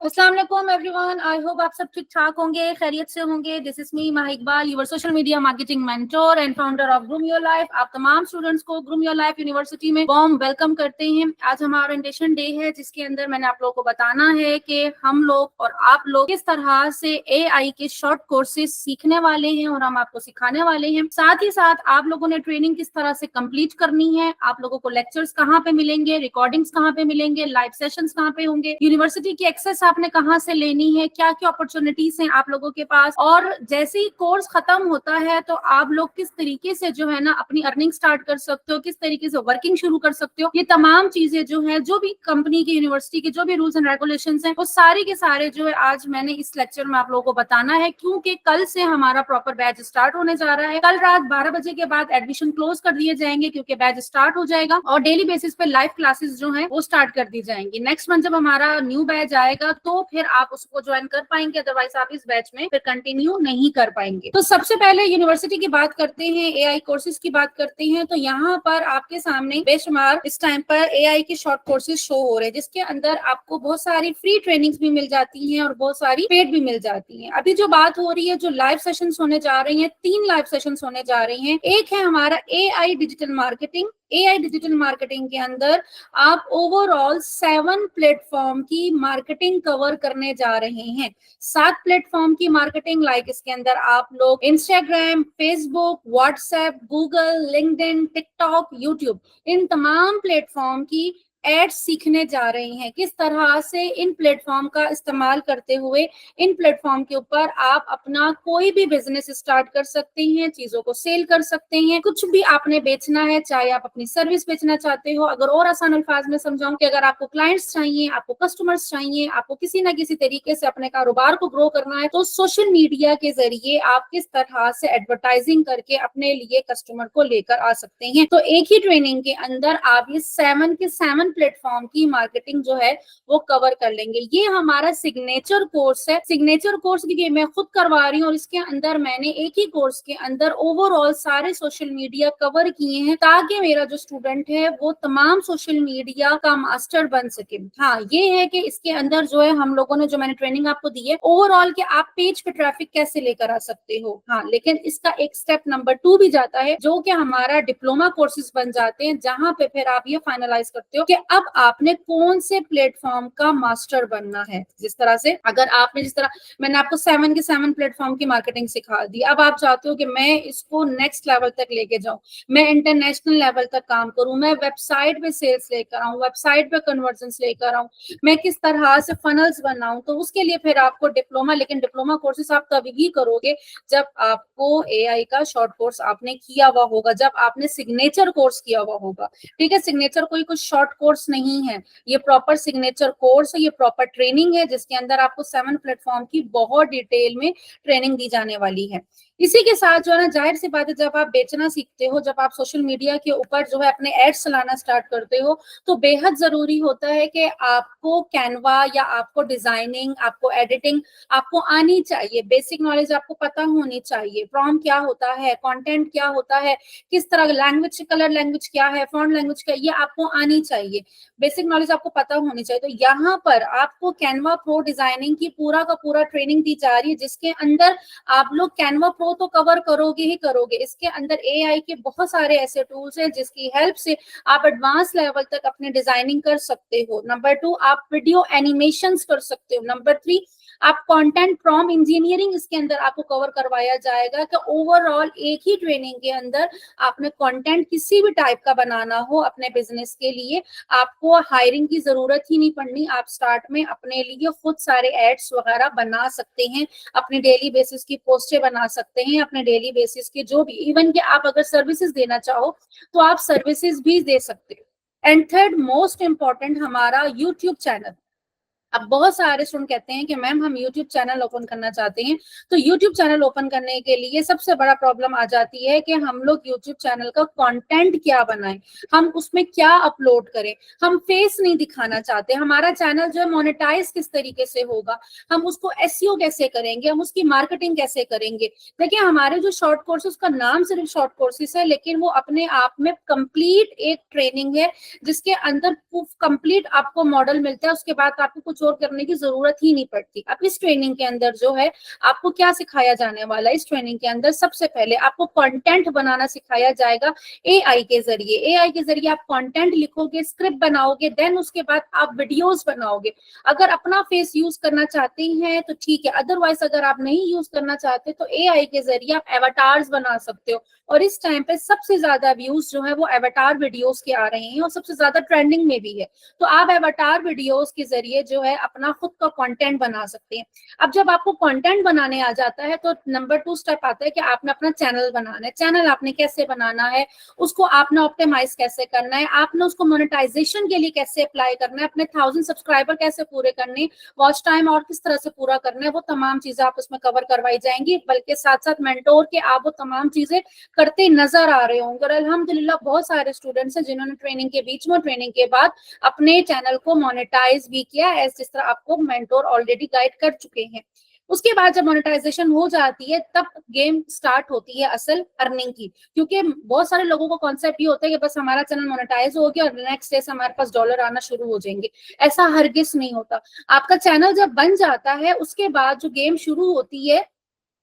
अस्सलाम वालेकुम everyone, I hope आप सब ठीक ठाक होंगे, खैरियत से होंगे। This is me Mah Iqbal, your social media marketing mentor and founder of Groom Your Life. आप तमाम स्टूडेंट्स को ग्रूम योर लाइफ यूनिवर्सिटी में वार्म वेलकम करते हैं। आज हमारा ओरिएंटेशन डे है, जिसके अंदर मैंने आप लोगों को बताना है कि हम लोग और आप लोग किस तरह से AI के शॉर्ट कोर्सेज सीखने वाले हैं और हम आपको सिखाने वाले हैं। साथ ही साथ आप लोगों ने ट्रेनिंग किस तरह से कंप्लीट करनी है, आप लोगों को लेक्चर्स कहाँ पे मिलेंगे, रिकॉर्डिंग्स कहाँ पे मिलेंगे, लाइव सेशंस कहाँ पे होंगे, यूनिवर्सिटी की एक्सेस आपने कहाँ से लेनी है, क्या क्या अपॉर्चुनिटीज हैं आप लोगों के पास, और जैसे ही कोर्स खत्म होता है तो आप लोग किस तरीके से जो है ना अपनी अर्निंग स्टार्ट कर सकते हो, किस तरीके से वर्किंग शुरू कर सकते हो। ये तमाम चीजें जो है, जो भी कंपनी की यूनिवर्सिटी के जो भी रूल्स एंड रेगुलेशंस हैं, वो सारे के सारे जो है आज मैंने इस लेक्चर में आप लोगों को बताना है, क्योंकि कल से हमारा प्रॉपर बैच स्टार्ट होने जा रहा है। कल रात 12 बजे के बाद एडमिशन क्लोज कर दिए जाएंगे, क्योंकि बैच स्टार्ट हो जाएगा और डेली बेसिस पे लाइव क्लासेस जो है वो स्टार्ट कर दी जाएंगी। नेक्स्ट मंथ जब हमारा न्यू बैच आएगा तो फिर आप उसको ज्वाइन कर पाएंगे, अदरवाइज आप इस बैच में फिर कंटिन्यू नहीं कर पाएंगे। तो सबसे पहले यूनिवर्सिटी की बात करते हैं, AI कोर्सेज की बात करते हैं। तो यहाँ पर आपके सामने बेशुमार इस टाइम पर AI के शॉर्ट कोर्सेज शो हो रहे हैं, जिसके अंदर आपको बहुत सारी फ्री ट्रेनिंग्स भी मिल जाती हैं और बहुत सारी पेड भी मिल जाती हैं। अभी जो बात हो रही है, जो लाइव सेशंस होने जा रही हैं, 3 लाइव सेशंस होने जा रही हैं। एक है हमारा AI digital marketing. AI digital marketing के अंदर आप ओवरऑल 7 प्लेटफॉर्म की मार्केटिंग कवर करने जा रहे हैं। 7 प्लेटफॉर्म की मार्केटिंग, लाइक इसके अंदर आप लोग Instagram, Facebook, WhatsApp, Google, LinkedIn, TikTok, YouTube, इन तमाम प्लेटफॉर्म की एड्स सीखने जा रहे हैं। किस तरह से इन प्लेटफॉर्म का इस्तेमाल करते हुए इन प्लेटफॉर्म के ऊपर आप अपना कोई भी बिजनेस स्टार्ट कर सकते हैं, चीजों को सेल कर सकते हैं। कुछ भी आपने बेचना है, चाहे आप अपनी सर्विस बेचना चाहते हो, अगर और आसान अल्फाज में समझाऊं कि अगर आपको क्लाइंट्स चाहिए, आपको कस्टमर्स चाहिए, आपको किसी ना किसी तरीके से अपने कारोबार को ग्रो करना है, तो सोशल मीडिया के जरिए आप किस तरह से एडवर्टाइजिंग करके अपने लिए कस्टमर को लेकर आ सकते हैं। तो एक ही ट्रेनिंग के अंदर आप ये 7 के 7 प्लेटफॉर्म की मार्केटिंग जो है वो कवर कर लेंगे। ये हमारा सिग्नेचर कोर्स है। सिग्नेचर कोर्स क्योंकि मैं खुद करवा रही हूँ और इसके अंदर मैंने एक ही कोर्स के अंदर ओवरऑल सारे सोशल मीडिया कवर किए हैं, ताकि मेरा जो स्टूडेंट है वो तमाम सोशल मीडिया का मास्टर बन सके। हाँ, ये है कि इसके अंदर जो है हम लोगों ने जो मैंने ट्रेनिंग आपको दी है ओवरऑल कि आप पेज पे ट्रैफिक कैसे लेकर आ सकते हो। हाँ, लेकिन इसका एक स्टेप नंबर 2 भी जाता है, जो कि हमारा डिप्लोमा कोर्सेज बन जाते हैं, जहां पे फिर आप ये फाइनलाइज करते हो कि अब आपने कौन से प्लेटफॉर्म का मास्टर बनना है। जिस तरह से अगर आपने, जिस तरह मैंने आपको 7 के 7 प्लेटफॉर्म की मार्केटिंग सिखा दी, अब आप चाहते हो कि मैं इसको नेक्स्ट लेवल तक लेके जाऊं, मैं इंटरनेशनल लेवल तक काम करूं, मैं वेबसाइट पे सेल्स लेकर आऊं, वेबसाइट पे कन्वर्जन्स लेकर आऊं, मैं किस तरह से फनल्स बनाऊं, तो उसके लिए फिर आपको डिप्लोमा, लेकिन डिप्लोमा कोर्सेज आप तभी ही करोगे जब आपको AI का शॉर्ट कोर्स आपने किया हुआ होगा, जब आपने सिग्नेचर कोर्स किया हुआ होगा। ठीक है, सिग्नेचर कोई कुछ शॉर्ट कोर्स नहीं है, ये प्रॉपर सिग्नेचर कोर्स है, ये प्रॉपर ट्रेनिंग है, जिसके अंदर आपको 7 प्लेटफॉर्म की बहुत डिटेल में ट्रेनिंग दी जाने वाली है। इसी के साथ जो है ना, जाहिर सी बात है, जब आप बेचना सीखते हो, जब आप सोशल मीडिया के ऊपर जो है अपने एड्स चलाना स्टार्ट करते हो, तो बेहद जरूरी होता है कि आपको कैनवा या आपको डिजाइनिंग, आपको एडिटिंग आपको आनी चाहिए। बेसिक नॉलेज आपको पता होनी चाहिए। प्रॉम्प्ट क्या होता है, कंटेंट क्या होता है, किस तरह लैंग्वेज, कलर लैंग्वेज क्या है, फॉन्ट लैंग्वेज क्या है, ये आपको आनी चाहिए। बेसिक नॉलेज आपको पता होनी चाहिए। तो यहाँ पर आपको कैनवा प्रो डिजाइनिंग की पूरा का पूरा ट्रेनिंग दी जा रही है, जिसके अंदर आप लोग कैनवा प्रो तो कवर करोगे ही करोगे, इसके अंदर AI के बहुत सारे ऐसे टूल्स हैं जिसकी हेल्प से आप एडवांस लेवल तक अपने डिजाइनिंग कर सकते हो। नंबर 2, आप वीडियो एनिमेशंस कर सकते हो। नंबर 3, आप कंटेंट प्रॉम्प्ट इंजीनियरिंग इसके अंदर आपको कवर करवाया जाएगा कि ओवरऑल एक ही ट्रेनिंग के अंदर आपने कंटेंट किसी भी टाइप का बनाना हो अपने बिजनेस के लिए, आपको हायरिंग की जरूरत ही नहीं पड़नी। आप स्टार्ट में अपने लिए खुद सारे एड्स वगैरह बना सकते हैं, अपनी डेली बेसिस की पोस्टें बना सकते हैं, अपने डेली बेसिस के जो भी, इवन कि आप अगर सर्विसेज देना चाहो तो आप सर्विसेज भी दे सकते हो। एंड थर्ड मोस्ट इंपॉर्टेंट, हमारा यूट्यूब चैनल। अब बहुत सारे स्टूडेंट कहते हैं कि मैम हम YouTube चैनल ओपन करना चाहते हैं। तो YouTube चैनल ओपन करने के लिए सबसे बड़ा प्रॉब्लम आ जाती है कि हम लोग YouTube चैनल का कंटेंट क्या बनाएं, हम उसमें क्या अपलोड करें। हम फेस नहीं दिखाना चाहते, हमारा चैनल जो है मोनेटाइज किस तरीके से होगा, हम उसको SEO कैसे करेंगे, हम उसकी मार्केटिंग कैसे करेंगे। देखिए, हमारे जो शॉर्ट कोर्सेज का नाम सिर्फ शॉर्ट कोर्सेज है, लेकिन वो अपने आप में कंप्लीट एक ट्रेनिंग है, जिसके अंदर कंप्लीट आपको मॉडल मिलता है। उसके बाद आपको कुछ कुछ और करने की जरूरत ही नहीं पड़ती। अब इस ट्रेनिंग के अंदर जो है आपको क्या सिखाया जाने वाला है, इस ट्रेनिंग के अंदर सबसे पहले आपको कंटेंट बनाना सिखाया जाएगा एआई के जरिए। एआई के जरिए आप कंटेंट लिखोगे, स्क्रिप्ट बनाओगे, देन उसके बाद आप वीडियोस बनाओगे। अगर अपना फेस यूज करना चाहते हैं तो ठीक है, अदरवाइज अगर आप नहीं यूज करना चाहते तो एआई के जरिए आप एवाटार्स बना सकते हो। और इस टाइम पे सबसे ज्यादा व्यूज जो है वो एवाटार वीडियोस के आ रहे हैं और सबसे ज्यादा ट्रेंडिंग में भी है। तो आप एवाटार वीडियोस के जरिए जो है अपना खुद का कंटेंट बना सकते हैं। अब जब आपको कंटेंट बनाने आ जाता है तो नंबर 2 स्टेप आता है कि आपने अपना चैनल बनाना है। चैनल आपने कैसे बनाना है, उसको आपने ऑप्टिमाइज कैसे करना है, आपने उसको मोनेटाइजेशन के लिए कैसे अप्लाई करना है, अपने 1000 सब्सक्राइबर कैसे पूरे करने, वॉच टाइम और किस तरह से पूरा करना है, वो तमाम चीजें आप उसमें कवर करवाई जाएंगी। बल्कि साथ साथ मेंटोर के आप वो तमाम चीजें करते नजर आ रहे होंगे। और अल्हम्दुलिल्लाह बहुत सारे स्टूडेंट्स हैं जिन्होंने ट्रेनिंग के बीच में, ट्रेनिंग के बाद अपने चैनल को मोनेटाइज भी किया है, जिस तरह आपको मेंटोर ऑलरेडी गाइड कर चुके हैं। उसके बाद जब मोनेटाइजेशन हो जाती है तब गेम स्टार्ट होती है असल अर्निंग की। क्योंकि बहुत सारे लोगों को कॉन्सेप्ट ये होता है कि बस हमारा चैनल मोनेटाइज हो गया और नेक्स्ट डे से हमारे पास डॉलर आना शुरू हो जाएंगे। ऐसा हरगिज नहीं होता। आपका चैनल जब बन जाता है उसके बाद जो गेम शुरू होती है,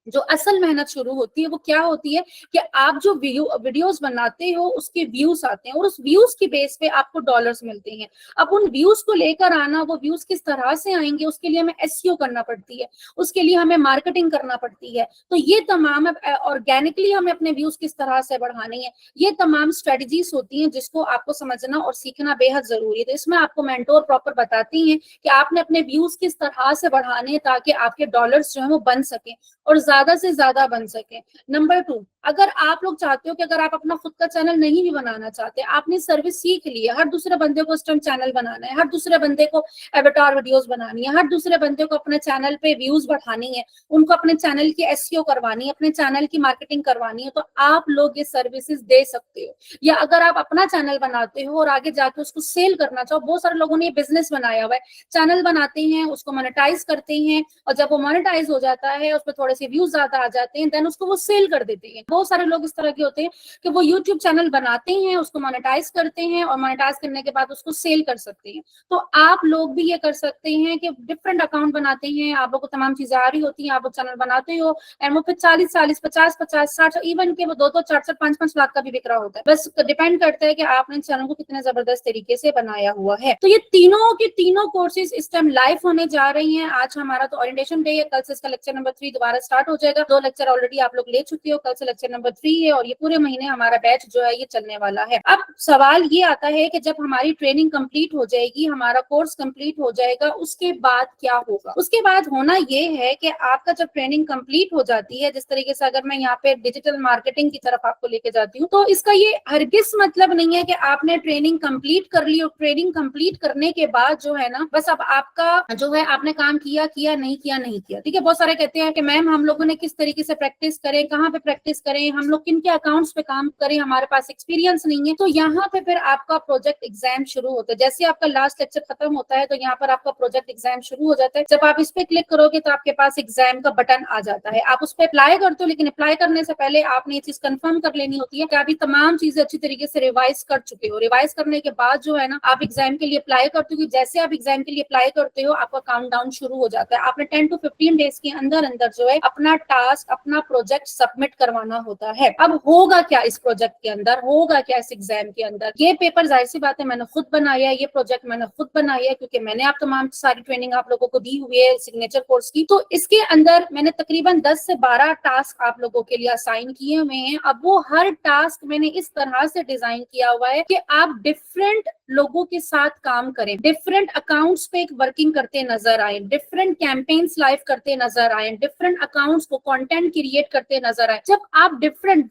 जो असल मेहनत शुरू होती है, वो क्या होती है कि आप जो वीडियोस बनाते हो उसके व्यूज आते हैं और उस व्यूज की बेस पे आपको डॉलर्स मिलते हैं। अब उन व्यूज को लेकर आना, वो व्यूज किस तरह से आएंगे, उसके लिए हमें एसईओ करना पड़ती है, उसके लिए हमें मार्केटिंग करना पड़ती है। तो ये तमाम ऑर्गेनिकली हमें अपने व्यूज किस तरह से बढ़ाने हैं, ये तमाम स्ट्रेटजीज होती हैं जिसको आपको समझना और सीखना बेहद जरूरी है। तो इसमें आपको मेंटोर प्रॉपर बताती हैं कि आपने अपने व्यूज किस तरह से बढ़ाने हैं ताकि आपके डॉलर्स जो है वो बन सके और ज्यादा से ज्यादा बन सके। नंबर 2, अगर आप लोग चाहते हो कि अगर आप अपना खुद का चैनल नहीं भी बनाना चाहते, आपने सर्विस सीख ली है, हर दूसरे बंदे को इस टाइम चैनल बनाना है, हर दूसरे बंदे को एवाटार वीडियोस बनानी है, हर दूसरे बंदे को अपने चैनल पे व्यूज बढ़ानी है, उनको अपने चैनल की एसईओ करवानी है, अपने चैनल की मार्केटिंग करवानी है, तो आप लोग ये सर्विसेज दे सकते हो। या अगर आप अपना चैनल बनाते हो और आगे जाके उसको सेल करना चाहो, बहुत सारे लोगों ने ये बिजनेस बनाया हुआ है, चैनल बनाते हैं, उसको मोनेटाइज करते हैं और जब वो मोनेटाइज हो जाता है, उस पर थोड़े से व्यूज ज्यादा आ जाते हैं, देन उसको वो सेल कर देते हैं। बहुत सारे लोग इस तरह के होते हैं कि वो यूट्यूब चैनल बनाते हैं, उसको मोनेटाइज करते हैं और मोनेटाइज करने के बाद उसको सेल कर सकते हैं। तो आप लोग भी ये कर सकते हैं कि डिफरेंट अकाउंट बनाते हैं, आप लोग को तमाम चीजें आ रही होती हैं, आप लोग चैनल बनाते हो एंड वो फिर 40-40, 50-50, 60, इवन के वो 2-2, 4-4, 5-5 लाख का भी बिक रहा होता है। बस डिपेंड करता है कि आपने चैनल को कितने जबरदस्त तरीके से बनाया हुआ है। तो ये तीनों के तीनों कोर्सेज इस टाइम लाइव होने जा रही हैं। आज हमारा तो ओरिएंटेशन डे है, कल से इसका लेक्चर नंबर 3 दोबारा स्टार्ट हो जाएगा। 2 लेक्चर ऑलरेडी आप लोग ले चुके हो, कल से लेक्चर नंबर 3 है और ये पूरे महीने हमारा बैच जो है ये चलने वाला है। अब सवाल ये आता है कि जब हमारी ट्रेनिंग कंप्लीट हो जाएगी, हमारा कोर्स कंप्लीट हो जाएगा, उसके बाद क्या होगा? उसके बाद होना ये है कि आपका जब ट्रेनिंग कंप्लीट हो जाती है, जिस तरीके से अगर मैं यहाँ पे डिजिटल मार्केटिंग की तरफ आपको लेके जाती हूँ, तो इसका ये हरगिज मतलब नहीं है कि आपने ट्रेनिंग कंप्लीट कर ली और ट्रेनिंग कंप्लीट करने के बाद जो है ना बस अब आपका जो है आपने काम किया नहीं किया। ठीक है, बहुत सारे कहते हैं कि मैम हम लोगों ने किस तरीके से प्रैक्टिस करें, कहाँ पे प्रैक्टिस करें, हम लोग किन के अकाउंट्स पे काम करें, हमारे पास एक्सपीरियंस नहीं है। तो यहाँ पे फिर आपका प्रोजेक्ट एग्जाम शुरू होता है। जैसे आपका लास्ट लेक्चर खत्म होता है तो यहाँ पर आपका प्रोजेक्ट एग्जाम शुरू हो जाता है। जब आप इस पे क्लिक करोगे तो आपके पास एग्जाम का बटन आ जाता है, आप उस पर अप्लाई करते हो, लेकिन अप्लाई करने से पहले आपने ये चीज कंफर्म कर लेनी होती है कि आप ये तमाम चीजें अच्छी तरीके से रिवाइज कर चुके हो। रिवाइज करने के बाद जो है ना आप एग्जाम के लिए अप्लाई करते हो। जैसे आप एग्जाम के लिए अप्लाई करते हो आपका काउंटडाउन शुरू हो जाता है। आपने 10 to 15 डेज के अंदर अंदर जो है अपना टास्क, अपना प्रोजेक्ट सबमिट करवाना होता है। अब होगा क्या इस प्रोजेक्ट के अंदर, होगा क्या इस एग्जाम के अंदर? ये पेपर जाहिर सी बात है मैंने खुद बनाया है, ये प्रोजेक्ट मैंने खुद बनाया है क्योंकि मैंने आप तमाम सारी ट्रेनिंग आप लोगों को दी हुई है सिग्नेचर कोर्स की। तो इसके अंदर मैंने तकरीबन 10 से 12 टास्क आप लोगों के लिए असाइन किए हुए हैं। अब वो हर टास्क मैंने इस तरह से डिजाइन किया हुआ है कि आप डिफरेंट लोगों के साथ काम करें, डिफरेंट अकाउंट्स पे वर्किंग करते नजर आए, डिफरेंट कैंपेन्स लाइव करते नजर आए, डिफरेंट अकाउंट्स को कंटेंट क्रिएट करते नजर आए। जब आप डिफरेंट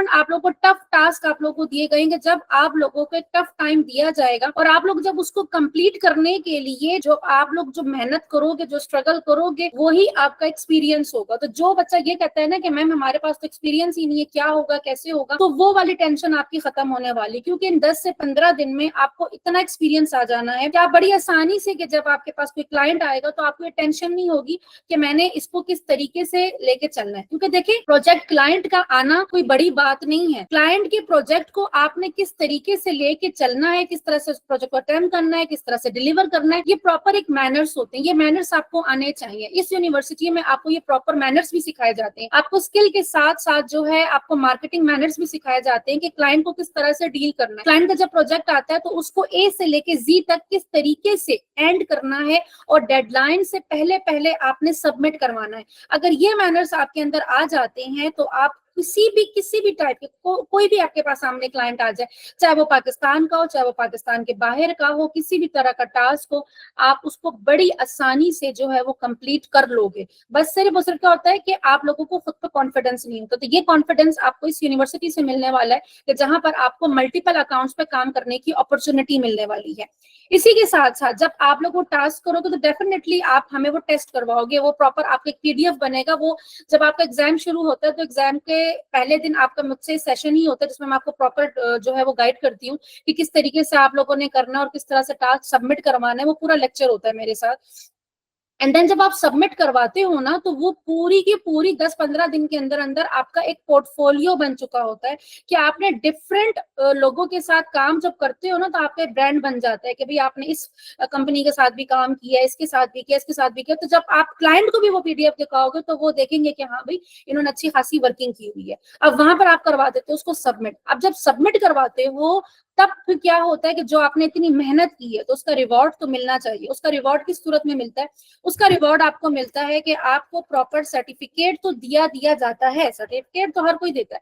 आप लोगों को टफ टास्क आप लोगों को दिए गए, जब आप लोगों को टफ टाइम दिया जाएगा और आप लोग जब उसको कंप्लीट करने के लिए जो आप लोग जो मेहनत करोगे, जो स्ट्रगल करोगे, वही आपका एक्सपीरियंस होगा। तो जो बच्चा ये कहता है ना कि मैम हमारे पास तो एक्सपीरियंस ही नहीं है, क्या होगा, कैसे होगा, तो वो वाली टेंशन आपकी खत्म होने वाली, क्योंकि इन 10 से 15 दिन में आपको इतना एक्सपीरियंस आ जाना है कि आप बड़ी आसानी से कि जब आपके पास कोई क्लाइंट आएगा तो आपको ये टेंशन नहीं होगी कि मैंने इसको किस तरीके से लेके चलना है। क्योंकि देखिए प्रोजेक्ट क्लाइंट क्लाइंट का आना कोई बड़ी बात नहीं है। क्लाइंट के प्रोजेक्ट को आपने किस तरीके से लेके चलना है, किस तरह से उस प्रोजेक्ट को अटेम्प्ट करना है, किस तरह से डिलीवर करना है, ये प्रॉपर एक मैनर्स होते हैं। ये मैनर्स आपको आने चाहिए। इस यूनिवर्सिटी में आपको ये प्रॉपर मैनर्स भी सिखाए जाते हैं। आपको स्किल के साथ साथ जो है आपको मार्केटिंग मैनर्स भी सिखाए जाते हैं कि क्लाइंट को किस तरह से डील करना है। क्लाइंट का जब प्रोजेक्ट आता है तो उसको ए से लेके जी तक किस तरीके से एंड करना है और डेडलाइन से पहले पहले आपने सबमिट करवाना है। अगर ये मैनर्स आपके अंदर आ जाते हैं तो आप किसी भी टाइप के कोई भी आपके पास सामने क्लाइंट आ जाए, चाहे वो पाकिस्तान का हो, चाहे वो पाकिस्तान के बाहर का हो, किसी भी तरह का टास्क हो, आप उसको बड़ी आसानी से जो है वो कंप्लीट कर लोगे। बस सिर्फ सिर्फ क्या होता है कि आप लोगों को खुद पे कॉन्फिडेंस नहीं होता। तो ये कॉन्फिडेंस आपको इस यूनिवर्सिटी से मिलने वाला है कि जहां पर आपको मल्टीपल अकाउंट्स पे काम करने की अपॉर्चुनिटी मिलने वाली है। इसी के साथ साथ जब आप लोग वो टास्क करोगे तो डेफिनेटली आप हमें वो टेस्ट करवाओगे, वो प्रॉपर आपका एक पीडीएफ बनेगा। वो जब आपका एग्जाम शुरू होता है तो एग्जाम के पहले दिन आपका मुझसे सेशन ही होता है जिसमें मैं आपको प्रॉपर जो है वो गाइड करती हूँ कि किस तरीके से आप लोगों ने करना और किस तरह से टास्क सबमिट करवाना है। वो पूरा लेक्चर होता है मेरे साथ। एंड देन जब आप सबमिट करवाते हो ना तो वो पूरी की पूरी 10-15 दिन के अंदर अंदर आपका एक पोर्टफोलियो बन चुका होता है कि आपने डिफरेंट लोगों के साथ काम जब करते हो ना तो आपका ब्रांड बन जाता है कि भाई आपने इस कंपनी के साथ भी काम किया, इसके साथ भी किया, इसके साथ भी किया। तो जब आप क्लाइंट को भी वो पीडीएफ दिखाओगे तो वो देखेंगे कि हाँ भाई इन्होंने अच्छी खासी वर्किंग की हुई है। अब वहां पर आप करवा देते हो उसको सबमिट। अब जब सबमिट करवाते हो तब फिर क्या होता है कि जो आपने इतनी मेहनत की है तो उसका रिवॉर्ड तो मिलना चाहिए। उसका रिवॉर्ड किस सूरत में मिलता है? उसका रिवॉर्ड आपको मिलता है कि आपको प्रॉपर सर्टिफिकेट तो दिया जाता है। सर्टिफिकेट तो हर कोई देता है,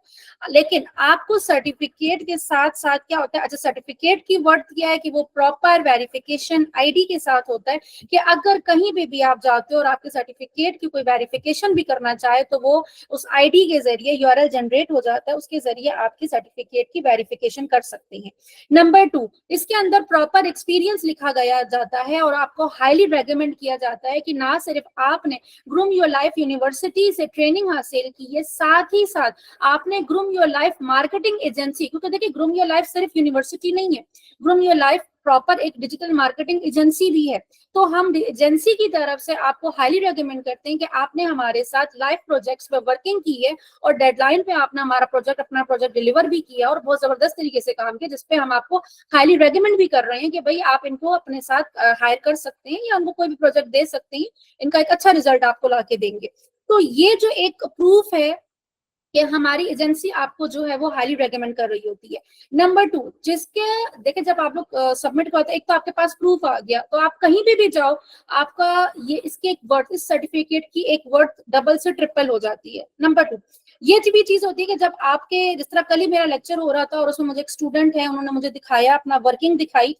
लेकिन आपको सर्टिफिकेट के साथ साथ क्या होता है, अच्छा सर्टिफिकेट की वर्थ क्या है कि वो प्रॉपर वेरिफिकेशन आईडी के साथ होता है कि अगर कहीं भी आप जाते हो और आपके सर्टिफिकेट की कोई वेरिफिकेशन भी करना चाहे तो वो उस आईडी के जरिए यूआरएल जनरेट हो जाता है, उसके जरिए आपकी सर्टिफिकेट की वेरिफिकेशन कर सकते हैं। नंबर 2, इसके अंदर प्रॉपर एक्सपीरियंस लिखा गया जाता है और आपको हाईली रेकमेंड किया जाता है कि ना सिर्फ आपने ग्रूम योर लाइफ यूनिवर्सिटी से ट्रेनिंग हासिल की है, साथ ही साथ आपने groom Your life marketing agency, क्योंकि देखिए ग्रूम योर लाइफ सिर्फ यूनिवर्सिटी नहीं है, ग्रूम योर लाइफ प्रॉपर एक डिजिटल मार्केटिंग एजेंसी भी है। तो हम एजेंसी की तरफ से आपको हाईली रेकमेंड करते हैं कि आपने हमारे साथ लाइव प्रोजेक्ट्स पे वर्किंग की है और डेडलाइन पे आपने अपना प्रोजेक्ट डिलीवर भी किया और बहुत जबरदस्त तरीके से काम किया, जिसपे हम आपको हाईली रेकमेंड भी कर रहे हैं कि भाई आप इनको अपने साथ हायर कर सकते हैं या उनको कोई भी प्रोजेक्ट दे सकते हैं, इनका एक अच्छा रिजल्ट आपको ला के देंगे। तो ये जो एक प्रूफ है कि हमारी एजेंसी आपको जो है वो हाईली रेकमेंड कर रही होती है। नंबर 2, जिसके देखिए जब आप लोग सबमिट करते हैं एक तो आपके पास प्रूफ आ गया, तो आप कहीं भी जाओ आपका ये इसके एक वर्थ, इस सर्टिफिकेट की एक वर्थ डबल से ट्रिपल हो जाती है। नंबर 2, ये भी चीज होती है कि जब आपके जिस तरह कल ही मेरा लेक्चर हो रहा था और उसमें मुझे एक स्टूडेंट है, उन्होंने मुझे दिखाया अपना वर्किंग दिखाई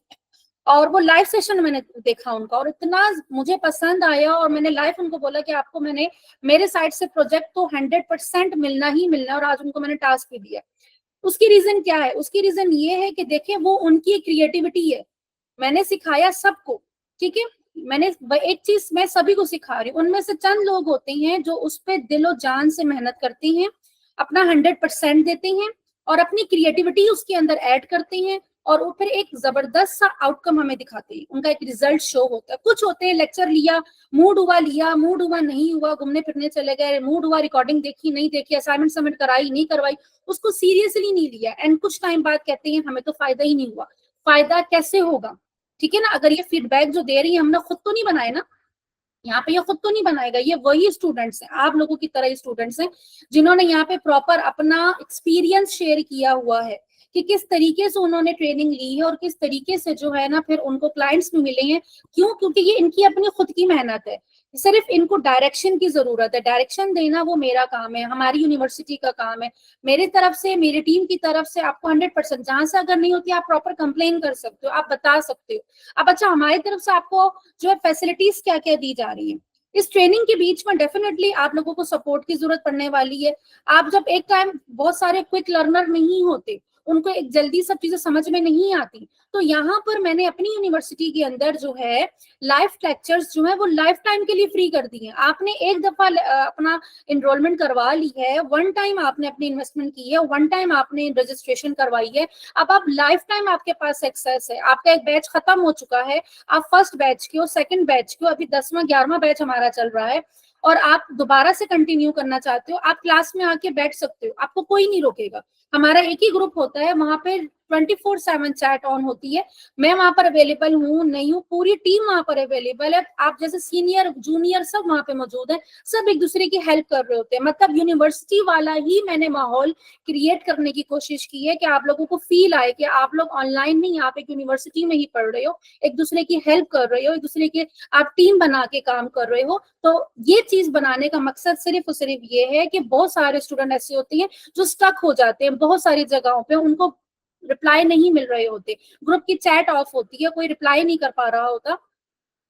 और वो लाइव सेशन मैंने देखा उनका और इतना मुझे पसंद आया और मैंने लाइव उनको बोला कि आपको मैंने मेरे साइड से प्रोजेक्ट तो 100% मिलना ही मिलना है और आज उनको मैंने टास्क भी दिया। उसकी रीजन क्या है? उसकी रीजन ये है कि देखिए वो उनकी क्रिएटिविटी है। मैंने सिखाया सबको, ठीक है, मैंने एक चीज मैं सभी को सिखा रही हूँ, उनमें से चंद लोग होते हैं जो उस पर दिलो जान से मेहनत करते हैं, अपना 100% देते हैं और अपनी क्रिएटिविटी उसके अंदर ऐड करते हैं और वो फिर एक जबरदस्त सा आउटकम हमें दिखाते हैं, उनका एक रिजल्ट शो होता है। कुछ होते हैं लेक्चर लिया, मूड हुआ नहीं हुआ, घूमने फिरने चले गए, मूड हुआ रिकॉर्डिंग देखी नहीं देखी, असाइनमेंट सबमिट कराई नहीं करवाई, उसको सीरियसली नहीं लिया एंड कुछ टाइम बाद कहते हैं हमें तो फायदा ही नहीं हुआ। फायदा कैसे होगा? ठीक है ना, अगर ये फीडबैक जो दे रही है हमने खुद तो नहीं बनाए ना, यहाँ पे ये खुद तो नहीं बनाएगा, ये वही स्टूडेंट्स हैं, आप लोगों की तरह ही स्टूडेंट्स हैं जिन्होंने यहाँ पे प्रॉपर अपना एक्सपीरियंस शेयर किया हुआ है कि किस तरीके से उन्होंने ट्रेनिंग ली है और किस तरीके से जो है ना फिर उनको क्लाइंट्स भी मिले हैं। क्यों? क्योंकि ये इनकी अपनी खुद की मेहनत है, सिर्फ इनको डायरेक्शन की जरूरत है। डायरेक्शन देना वो मेरा काम है, हमारी यूनिवर्सिटी का काम है। मेरी तरफ से, मेरी टीम की तरफ से आपको 100%, जहां से अगर नहीं होती आप प्रॉपर कंप्लेन कर सकते हो, आप बता सकते हो। अब अच्छा हमारी तरफ से आपको जो है फैसिलिटीज क्या क्या दी जा रही है इस ट्रेनिंग के बीच में, डेफिनेटली आप लोगों को सपोर्ट की जरूरत पड़ने वाली है। आप जब एक टाइम, बहुत सारे क्विक लर्नर नहीं होते, उनको एक जल्दी सब चीजें समझ में नहीं आती, तो यहाँ पर मैंने अपनी यूनिवर्सिटी के अंदर जो है लाइव लेक्चर्स जो है वो लाइफ टाइम के लिए फ्री कर दिए। आपने एक दफा अपना एनरोलमेंट करवा ली है, वन टाइम आपने अपनी इन्वेस्टमेंट की है, वन टाइम आपने रजिस्ट्रेशन करवाई है, अब आप लाइफ टाइम आपके पास एक्सेस है। आपका एक बैच खत्म हो चुका है, आप फर्स्ट बैच के हो, सेकंड बैच के हो, अभी 10वां 11वां बैच हमारा चल रहा है और आप दोबारा से कंटिन्यू करना चाहते हो, आप क्लास में आके बैठ सकते हो, आपको कोई नहीं रोकेगा। हमारा एक ही ग्रुप होता है, वहां पे 24/7 चैट ऑन होती है। मैं वहां पर अवेलेबल हूँ नहीं हूँ, पूरी टीम वहां पर अवेलेबल है। आप जैसे सीनियर जूनियर सब वहां पे मौजूद है, सब एक दूसरे की हेल्प कर रहे होते हैं। मतलब यूनिवर्सिटी वाला ही मैंने माहौल क्रिएट करने की कोशिश की है कि आप लोगों को फील आए कि आप लोग ऑनलाइन नहीं, आप एक यूनिवर्सिटी में ही पढ़ रहे हो, एक दूसरे की हेल्प कर रहे हो, एक दूसरे के आप टीम बना के काम कर रहे हो। तो ये चीज बनाने का मकसद सिर्फ और सिर्फ ये है कि बहुत सारे स्टूडेंट ऐसे होते हैं जो स्टक हो जाते हैं बहुत सारी जगहों पे, उनको रिप्लाई नहीं मिल रहे होते, ग्रुप की चैट ऑफ होती है, कोई रिप्लाई नहीं कर पा रहा होता।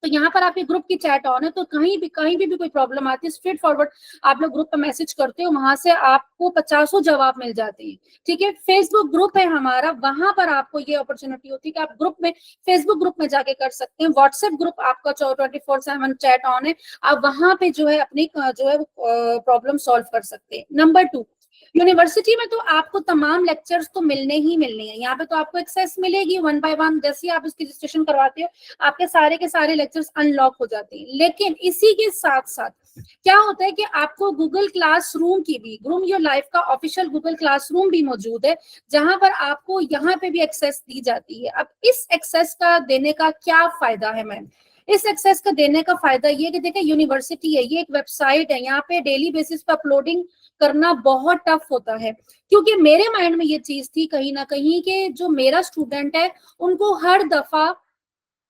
तो यहाँ पर आपके ग्रुप की चैट ऑन है, तो कहीं भी कोई प्रॉब्लम आती है, स्ट्रेट फॉरवर्ड आप लोग ग्रुप पर मैसेज करते हो, वहां से आपको 50 जवाब मिल जाते हैं। ठीक है, फेसबुक ग्रुप है हमारा, वहां पर आपको ये अपॉर्चुनिटी होती है कि आप ग्रुप में, फेसबुक ग्रुप में जाके कर सकते हैं। व्हाट्सएप ग्रुप आपका 24/7 चैट ऑन है, आप वहां पे जो है अपनी जो है प्रॉब्लम सॉल्व कर सकते हैं। नंबर 2, यूनिवर्सिटी में तो आपको तमाम लेक्चर्स तो मिलने ही मिलने हैं, यहाँ पे तो आपको एक्सेस मिलेगी 1 बाय 1, जैसे ही आप इसकी रजिस्ट्रेशन करवाते हो आपके सारे के सारे लेक्चर्स अनलॉक हो जाते हैं। लेकिन इसी के साथ साथ क्या होता है कि आपको गूगल क्लासरूम की भी, ग्रूम योर लाइफ का ऑफिशियल गूगल क्लासरूम भी मौजूद है, जहां पर आपको यहाँ पे भी एक्सेस दी जाती है। अब इस एक्सेस का देने का क्या फायदा है मैम? इस एक्सेस का देने का फायदा ये कि देखिए यूनिवर्सिटी है, ये एक वेबसाइट है, यहाँ पे डेली बेसिस पे अपलोडिंग करना बहुत टफ होता है। क्योंकि मेरे माइंड में ये चीज थी कहीं ना कहीं कि जो मेरा स्टूडेंट है उनको हर दफा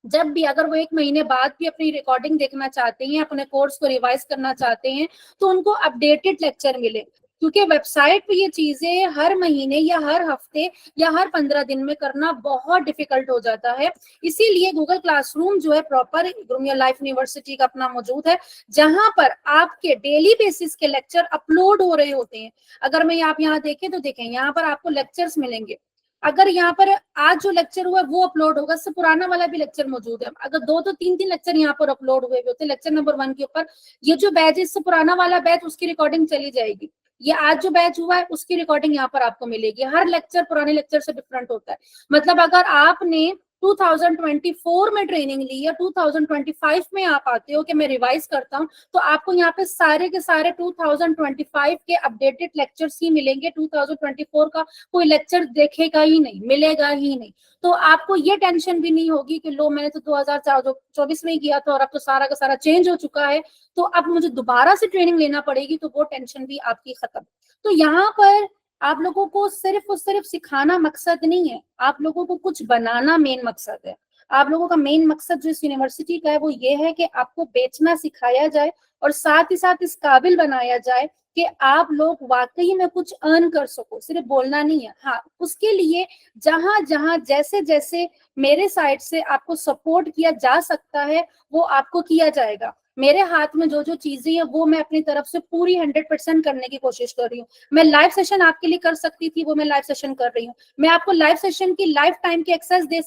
जब भी अगर वो 1 महीने बाद भी अपनी रिकॉर्डिंग देखना चाहते हैं, अपने कोर्स को रिवाइज करना चाहते हैं, तो उनको अपडेटेड लेक्चर मिले। क्योंकि वेबसाइट पे ये चीजें हर महीने या हर हफ्ते या हर 15 दिन में करना बहुत डिफिकल्ट हो जाता है। इसीलिए गूगल क्लासरूम जो है proper groom Your Life university का अपना मौजूद है, जहां पर आपके डेली बेसिस के लेक्चर अपलोड हो रहे होते हैं। अगर मैं आप यहाँ देखें तो देखें, यहाँ पर आपको लेक्चर्स मिलेंगे। अगर यहाँ पर आज जो लेक्चर हुआ है वो अपलोड होगा, इससे पुराना वाला भी लेक्चर मौजूद है। अगर 2 तो 3 लेक्चर यहाँ पर अपलोड हुए होते, लेक्चर नंबर 1 के ऊपर, ये जो बैच है इससे पुराना वाला बैच, उसकी रिकॉर्डिंग चली जाएगी। ये आज जो बैच हुआ है उसकी रिकॉर्डिंग यहाँ पर आपको मिलेगी। हर लेक्चर पुराने लेक्चर से डिफरेंट होता है। मतलब अगर आपने 2024 में ट्रेनिंग ली या 2025 में आप आते हो कि मैं रिवाइज करता हूँ, तो आपको यहाँ पे सारे के सारे 2025 के अपडेटेड लेक्चर्स ही मिलेंगे। 2024 का कोई लेक्चर देखेगा ही नहीं, मिलेगा ही नहीं। तो आपको ये टेंशन भी नहीं होगी कि लो मैंने तो 2024 में ही किया था और अब तो सारा का सारा चेंज हो चुका है, तो अब मुझे दोबारा से ट्रेनिंग लेना पड़ेगी, तो वो टेंशन भी आपकी खत्म। तो यहाँ पर आप लोगों को सिर्फ और सिर्फ सिखाना मकसद नहीं है, आप लोगों को कुछ बनाना मेन मकसद है। आप लोगों का मेन मकसद जो इस यूनिवर्सिटी का है वो ये है कि आपको बेचना सिखाया जाए और साथ ही साथ इस काबिल बनाया जाए कि आप लोग वाकई में कुछ अर्न कर सको, सिर्फ बोलना नहीं है। हाँ, उसके लिए जहां जहां जैसे जैसे मेरे साइड से आपको सपोर्ट किया जा सकता है वो आपको किया जाएगा। मेरे हाथ में जो जो चीजें हैं वो मैं अपनी तरफ से पूरी 100% करने की कोशिश कर रही हूँ। मैं लाइव सेशन आपके लिए कर सकती थी, वो मैं लाइव सेशन कर रही हूँ। मैं आपको लाइव सेशन की लाइफ टाइम की एक्सेस दे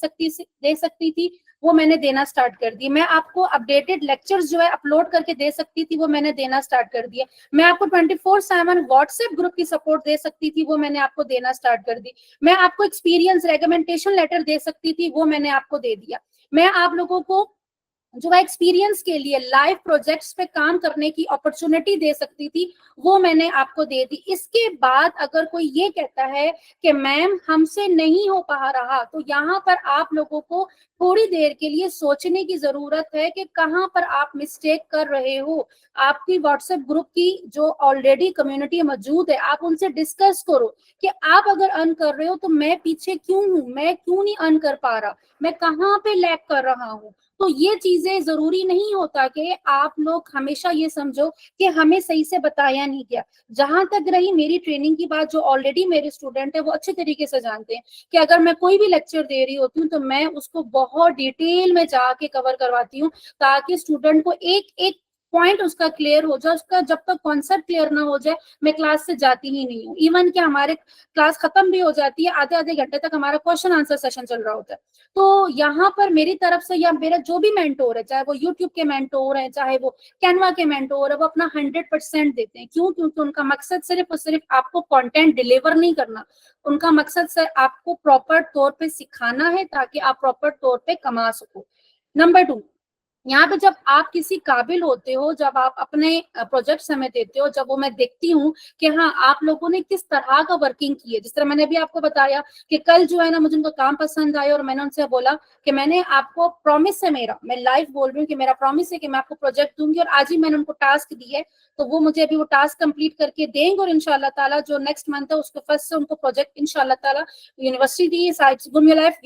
सकती थी, वो मैंने देना स्टार्ट कर दी। मैं आपको अपडेटेड लेक्चर्स जो है अपलोड करके दे सकती थी, वो मैंने देना स्टार्ट कर दिया। मैं आपको 24/7 व्हाट्सएप ग्रुप की सपोर्ट दे सकती थी, वो मैंने आपको देना स्टार्ट कर दी। मैं आपको एक्सपीरियंस रेकमेंडेशन लेटर दे सकती थी, वो मैंने आपको दे दिया। मैं आप लोगों को जो एक्सपीरियंस के लिए लाइव प्रोजेक्ट्स पे काम करने की अपॉर्चुनिटी दे सकती थी, वो मैंने आपको दे दी। इसके बाद अगर कोई ये कहता है कि मैम हमसे नहीं हो पा रहा, तो यहाँ पर आप लोगों को थोड़ी देर के लिए सोचने की जरूरत है कि कहाँ पर आप मिस्टेक कर रहे हो। आपकी व्हाट्सएप ग्रुप की जो ऑलरेडी कम्युनिटी मौजूद है, आप उनसे डिस्कस करो कि आप अगर अर्न कर रहे हो तो मैं पीछे क्यों हूँ, मैं क्यों नहीं अर्न कर पा रहा, मैं कहाँ पे लैग कर रहा हूँ। तो ये चीजें जरूरी नहीं होता कि आप लोग हमेशा ये समझो कि हमें सही से बताया नहीं गया। जहां तक रही मेरी ट्रेनिंग की बात, जो ऑलरेडी मेरे स्टूडेंट है वो अच्छे तरीके से जानते हैं कि अगर मैं कोई भी लेक्चर दे रही होती हूँ तो मैं उसको बहुत डिटेल में जाके कवर करवाती हूँ, ताकि स्टूडेंट को एक एक पॉइंट उसका क्लियर हो जाए। उसका जब तक कॉन्सेप्ट क्लियर ना हो जाए मैं क्लास से जाती ही नहीं हूँ। इवन कि हमारे क्लास खत्म भी हो जाती है, आधे आधे घंटे तक हमारा क्वेश्चन आंसर सेशन चल रहा होता है। तो यहाँ पर मेरी तरफ से या मेरा जो भी मेंटोर है, चाहे वो यूट्यूब के मेंटोर है, चाहे वो कैनवा के मेंटोर है, वो अपना 100% देते हैं। क्यों? क्योंकि उनका मकसद सिर्फ और सिर्फ आपको कंटेंट डिलीवर नहीं करना, उनका मकसद सिर्फ आपको प्रॉपर तौर पे सिखाना है ताकि आप प्रॉपर तौर पे कमा सको। नंबर 2, यहाँ पे जब आप किसी काबिल होते हो, जब आप अपने प्रोजेक्ट हमें देते हो, जब वो मैं देखती हूँ कि हाँ आप लोगों ने किस तरह का वर्किंग की है, जिस तरह मैंने भी आपको बताया कि कल जो है ना मुझे उनका काम पसंद आया और मैंने उनसे बोला कि मैंने आपको प्रॉमिस है, मेरा मैं लाइव बोल रही हूँ कि मेरा प्रॉमिस है कि मैं आपको प्रोजेक्ट दूंगी, और आज ही मैंने उनको टास्क दी है, तो वो मुझे अभी वो टास्क कंप्लीट करके देंगे और इंशाल्लाह ताला जो नेक्स्ट मंथ है उसके फर्स्ट से उनको प्रोजेक्ट इंशाल्लाह ताला यूनिवर्सिटी की साइड से, गुम your life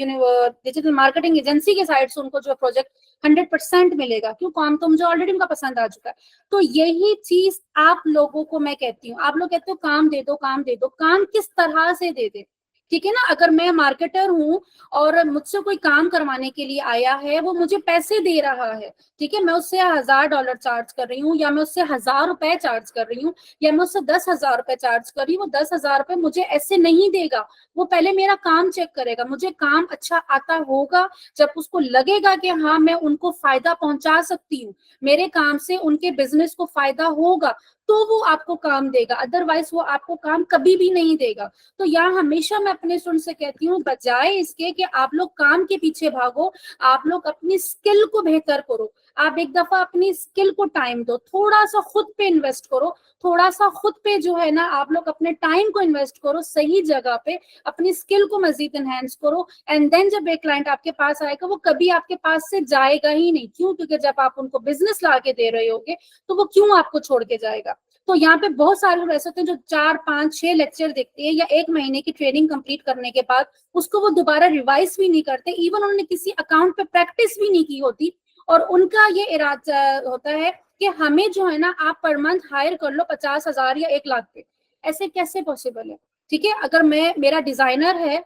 digital marketing agency के साइड से उनको जो प्रोजेक्ट 100% मिलेगा। क्यों? काम तो मुझे ऑलरेडी उनका पसंद आ चुका है। तो यही चीज आप लोगों को मैं कहती हूँ, आप लोग कहते हो काम दे दो, काम दे दो, काम किस तरह से दे दे, ठीक है ना। अगर मैं मार्केटर हूँ और मुझसे कोई काम करवाने के लिए आया है, वो मुझे पैसे दे रहा है, ठीक है, मैं उससे $1000 चार्ज कर रही हूँ, या मैं उससे ₹1000 चार्ज कर रही हूँ, या मैं उससे ₹10,000 चार्ज कर रही हूँ, वो ₹10,000 मुझे ऐसे नहीं देगा। वो पहले मेरा काम चेक करेगा, मुझे काम अच्छा आता होगा, जब उसको लगेगा कि हाँ मैं उनको फायदा पहुंचा सकती हूँ, मेरे काम से उनके बिजनेस को फायदा होगा, तो वो आपको काम देगा, अदरवाइज वो आपको काम कभी भी नहीं देगा। तो यहाँ हमेशा मैं अपने स्टूडेंट से कहती हूँ, बजाय इसके कि आप लोग काम के पीछे भागो, आप लोग अपनी स्किल को बेहतर करो। आप एक दफा अपनी स्किल को टाइम दो, थोड़ा सा खुद पे इन्वेस्ट करो, थोड़ा सा खुद पे जो है ना आप लोग अपने टाइम को इन्वेस्ट करो सही जगह पे, अपनी स्किल को मजीद एनहेंस करो, एंड देन जब एक क्लाइंट आपके पास आएगा वो कभी आपके पास से जाएगा ही नहीं। क्यों? क्योंकि जब आप उनको बिजनेस ला के दे रहे होगे तो वो क्यों आपको छोड़ के जाएगा। तो यहाँ पे बहुत सारे लोग ऐसे होते हैं जो 4 5 6 लेक्चर देखते हैं या 1 महीने की ट्रेनिंग कंप्लीट करने के बाद उसको वो दोबारा रिवाइज भी नहीं करते, इवन उन्होंने किसी अकाउंट पे प्रैक्टिस भी नहीं की होती, और उनका ये इरादा होता है कि हमें जो है ना आप पर मंथ हायर कर लो 50,000 या 1 लाख पे। ऐसे कैसे पॉसिबल है? ठीक है, अगर मैं, मेरा डिजाइनर है,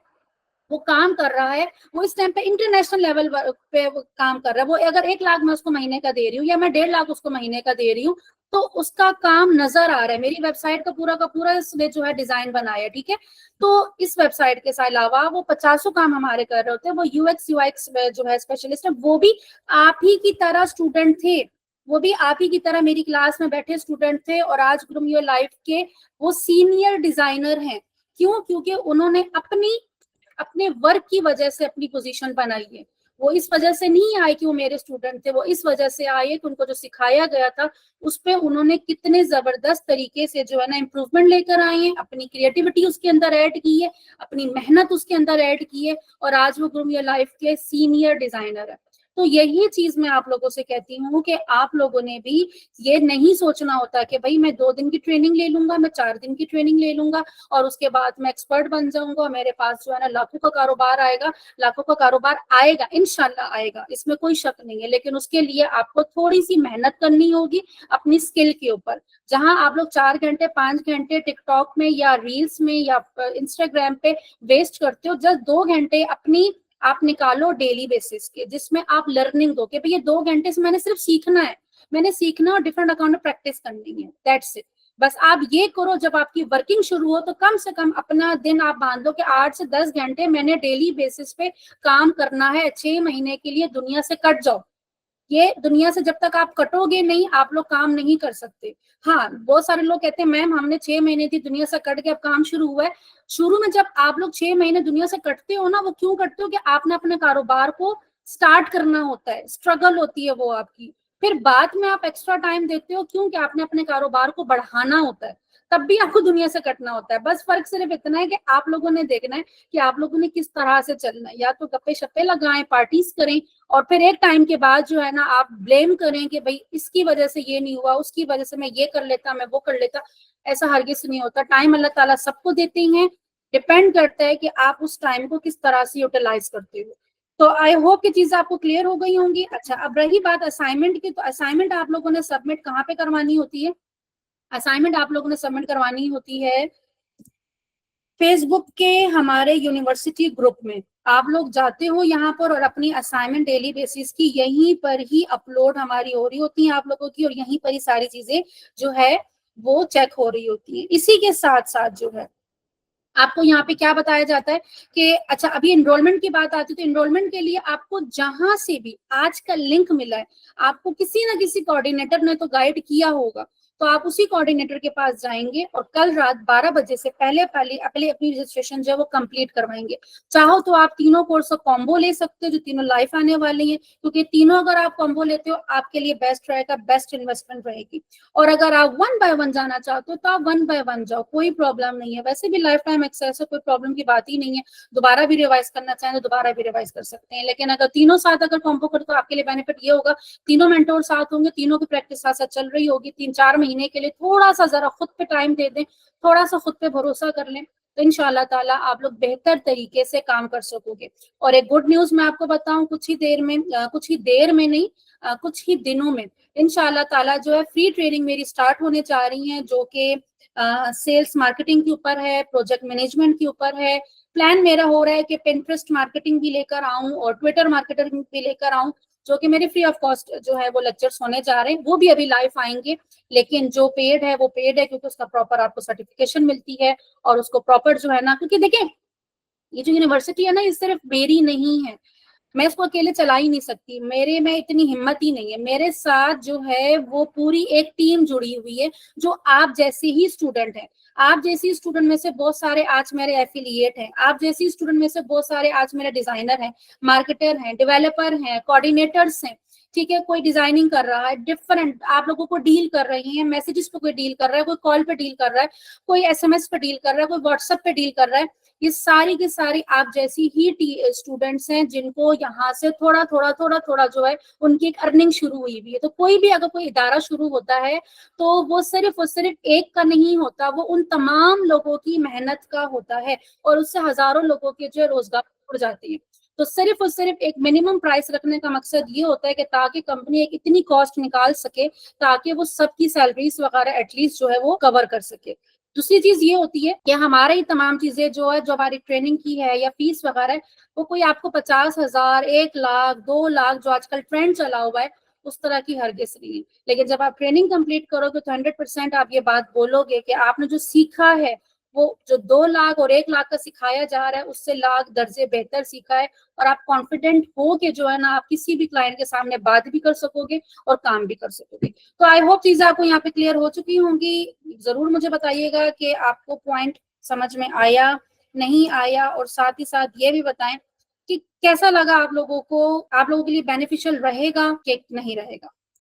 वो काम कर रहा है, वो इस टाइम पे इंटरनेशनल लेवल पे वो काम कर रहा है, वो अगर 1 लाख मैं उसको महीने का दे रही हूँ या मैं 1.5 लाख उसको महीने का दे रही हूँ, तो उसका काम नजर आ रहा है। मेरी वेबसाइट का पूरा इसने जो है डिजाइन बनाया है, ठीक है, तो इस वेबसाइट के अलावा वो 50 काम हमारे कर रहे होते हैं। वो यूएक्स यूआईक्स जो है स्पेशलिस्ट है, वो भी आप ही की तरह स्टूडेंट थे, वो भी आप ही की तरह मेरी क्लास में बैठे स्टूडेंट थे, और आज ग्रूम योर लाइफ के वो सीनियर डिजाइनर हैं। क्यों? क्योंकि उन्होंने अपने वर्क की वजह से अपनी पोजीशन बनाई है। वो इस वजह से नहीं आए कि वो मेरे स्टूडेंट थे, वो इस वजह से आए कि उनको जो सिखाया गया था उस पे उन्होंने कितने जबरदस्त तरीके से जो है ना इम्प्रूवमेंट लेकर आए हैं, अपनी क्रिएटिविटी उसके अंदर ऐड की है, अपनी मेहनत उसके अंदर ऐड की है, और आज वो ग्रूम योर लाइफ के सीनियर डिजाइनर है। तो यही चीज मैं आप लोगों से कहती हूँ कि आप लोगों ने भी ये नहीं सोचना होता कि भाई मैं 2 दिन की ट्रेनिंग ले लूंगा, मैं 4 दिन की ट्रेनिंग ले लूंगा और उसके बाद मैं एक्सपर्ट बन जाऊंगा, मेरे पास जो है ना लाखों का कारोबार आएगा। लाखों का कारोबार आएगा, इंशाल्लाह आएगा, इसमें कोई शक नहीं है, लेकिन उसके लिए आपको थोड़ी सी मेहनत करनी होगी अपनी स्किल के ऊपर। जहां आप लोग 4 घंटे 5 घंटे टिकटॉक में या रील्स में या इंस्टाग्राम पे वेस्ट करते हो, जस्ट 2 घंटे अपनी आप निकालो डेली बेसिस के, जिसमें आप लर्निंग दो कि भाई ये 2 घंटे से मैंने सिर्फ सीखना है, मैंने सीखना और डिफरेंट अकाउंट में प्रैक्टिस करनी है, दैट्स इट। बस आप ये करो, जब आपकी वर्किंग शुरू हो तो कम से कम अपना दिन आप बांध दो कि 8 से 10 घंटे मैंने डेली बेसिस पे काम करना है, 6 महीने के लिए दुनिया से कट जाओ। ये दुनिया से जब तक आप कटोगे नहीं, आप लोग काम नहीं कर सकते। हाँ, बहुत सारे लोग कहते हैं मैम हमने 6 महीने थी दुनिया से कट के अब काम शुरू हुआ है। शुरू में जब आप लोग 6 महीने दुनिया से कटते हो ना, वो क्यों कटते हो कि आपने अपने कारोबार को स्टार्ट करना होता है, स्ट्रगल होती है वो आपकी। फिर बाद में आप एक्स्ट्रा टाइम देते हो, क्योंकि आपने अपने कारोबार को बढ़ाना होता है, तब भी आपको दुनिया से कटना होता है। बस फर्क सिर्फ इतना है कि आप लोगों ने देखना है कि आप लोगों ने किस तरह से चलना है, या तो गप्पे शप्पे लगाएं, पार्टीज करें, और फिर एक टाइम के बाद जो है ना आप ब्लेम करें कि भाई इसकी वजह से ये नहीं हुआ, उसकी वजह से मैं ये कर लेता, मैं वो कर लेता। ऐसा हरगिज नहीं होता। टाइम अल्लाह ताला सबको देते हैं, डिपेंड करता है कि आप उस टाइम को किस तरह से यूटिलाइज करते हो। तो आई होप कि चीजें आपको क्लियर हो गई होंगी। अच्छा, अब रही बात असाइनमेंट की, तो असाइनमेंट आप लोगों ने सबमिट कहाँ पे करवानी होती है? असाइनमेंट आप लोगों ने सबमिट करवानी होती है फेसबुक के हमारे यूनिवर्सिटी ग्रुप में। आप लोग जाते हो यहाँ पर और अपनी असाइनमेंट डेली बेसिस की यहीं पर ही अपलोड हमारी हो रही होती है आप लोगों की, और यहीं पर ही सारी चीजें जो है वो चेक हो रही होती है। इसी के साथ साथ जो है आपको यहाँ पे क्या बताया जाता है कि अच्छा, अभी एनरोलमेंट की बात आती है, तो एनरोलमेंट के लिए आपको जहां से भी आज का लिंक मिला है, आपको किसी ना किसी कोऑर्डिनेटर ने तो गाइड किया होगा तो आप उसी कोऑर्डिनेटर के पास जाएंगे और कल रात 12 बजे से पहले पहले अपनी रजिस्ट्रेशन जो है वो कंप्लीट करवाएंगे। चाहो तो आप तीनों कोर्स का कॉम्बो ले सकते हो जो तीनों लाइफ आने वाले हैं, क्योंकि तीनों अगर आप कॉम्बो लेते हो आपके लिए बेस्ट रहेगा, बेस्ट इन्वेस्टमेंट रहेगी। और अगर आप 1 बाय 1 जाना चाहते हो तो आप 1 बाय 1 जाओ, कोई प्रॉब्लम नहीं है। वैसे भी लाइफ टाइम एक्सेस है, कोई प्रॉब्लम की बात ही नहीं है। दोबारा भी रिवाइज करना चाहें तो दोबारा भी रिवाइज कर सकते हैं। लेकिन अगर तीनों साथ अगर कॉम्बो करो तो आपके लिए बेनिफिट ये होगा, तीनों मेंटोर साथ होंगे, तीनों की प्रैक्टिस साथ साथ चल रही होगी। 3-4 महीने के लिए थोड़ा सा जरा खुद पे टाइम दे दें, थोड़ा सा खुद पे भरोसा कर लें, तो इंशाल्लाह ताला आप लोग बेहतर तरीके से काम कर सकोगे। और एक गुड न्यूज मैं आपको बताऊं, कुछ ही देर में नहीं, कुछ ही दिनों में इंशाल्लाह ताला जो है फ्री ट्रेनिंग मेरी स्टार्ट होने जा रही है, जो कि सेल्स मार्केटिंग के ऊपर है, प्रोजेक्ट मैनेजमेंट के ऊपर है। प्लान मेरा हो रहा है कि पिंटरेस्ट मार्केटिंग भी लेकर आऊं और ट्विटर मार्केटिंग भी लेकर आऊं, जो कि मेरे फ्री ऑफ कॉस्ट जो है वो लेक्चर्स होने जा रहे हैं, वो भी अभी लाइव आएंगे। लेकिन जो पेड है वो पेड है, क्योंकि उसका प्रॉपर आपको सर्टिफिकेशन मिलती है और उसको प्रॉपर जो है ना, क्योंकि देखिए ये जो यूनिवर्सिटी है ना, ये सिर्फ मेरी नहीं है, मैं इसको अकेले चला ही नहीं सकती, मेरे में इतनी हिम्मत ही नहीं है। मेरे साथ जो है वो पूरी एक टीम जुड़ी हुई है, जो आप जैसे ही स्टूडेंट है। आप जैसी स्टूडेंट में से बहुत सारे आज मेरे एफिलिएट हैं, आप जैसी स्टूडेंट में से बहुत सारे आज मेरे डिजाइनर हैं, मार्केटर हैं, डेवलपर हैं, कोऑर्डिनेटर्स हैं। ठीक है, कोई डिजाइनिंग कर रहा है, डिफरेंट आप लोगों को डील कर रही है, मैसेजेस पे कोई डील कर रहा है, कोई कॉल पे डील कर रहा है, कोई एसएमएस पे डील कर रहा है, कोई व्हाट्सएप पे डील कर रहा है। ये सारी की सारी आप जैसी ही स्टूडेंट्स हैं, जिनको यहाँ से थोड़ा थोड़ा थोड़ा थोड़ा जो है उनकी एक अर्निंग शुरू हुई है। तो कोई भी अगर कोई इदारा शुरू होता है तो वो सिर्फ और सिर्फ एक का नहीं होता, वो उन तमाम लोगों की मेहनत का होता है, और उससे हजारों लोगों के जो रोजगार जुड़ जाते हैं। तो सिर्फ और सिर्फ एक मिनिमम प्राइस रखने का मकसद ये होता है कि ताकि कंपनी एक इतनी कॉस्ट निकाल सके ताकि वो सबकी सैलरीज वगैरह एटलीस्ट जो है वो कवर कर सके। दूसरी चीज ये होती है कि हमारे ही तमाम चीजें जो है, जो हमारी ट्रेनिंग की है या फीस वगैरह है, वो कोई आपको 50,000, 1 लाख, 2 लाख जो आजकल ट्रेंड चला हुआ है उस तरह की हरगिज नहीं है। लेकिन जब आप ट्रेनिंग कंप्लीट करोगे तो 100% आप ये बात बोलोगे कि आपने जो सीखा है वो जो 2 लाख और 1 लाख का सिखाया जा रहा है उससे लाख दर्जे बेहतर सीखा है। और आप कॉन्फिडेंट हो कि जो है ना आप किसी भी क्लाइंट के सामने बात भी कर सकोगे और काम भी कर सकोगे। तो आई होप चीजें आपको यहाँ पे क्लियर हो चुकी होंगी। जरूर मुझे बताइएगा कि आपको पॉइंट समझ में आया, नहीं आया, और साथ ही साथ ये भी बताएं कि कैसा लगा आप लोगों को, आप लोगों के लिए बेनिफिशियल रहेगा कि नहीं रहेगा।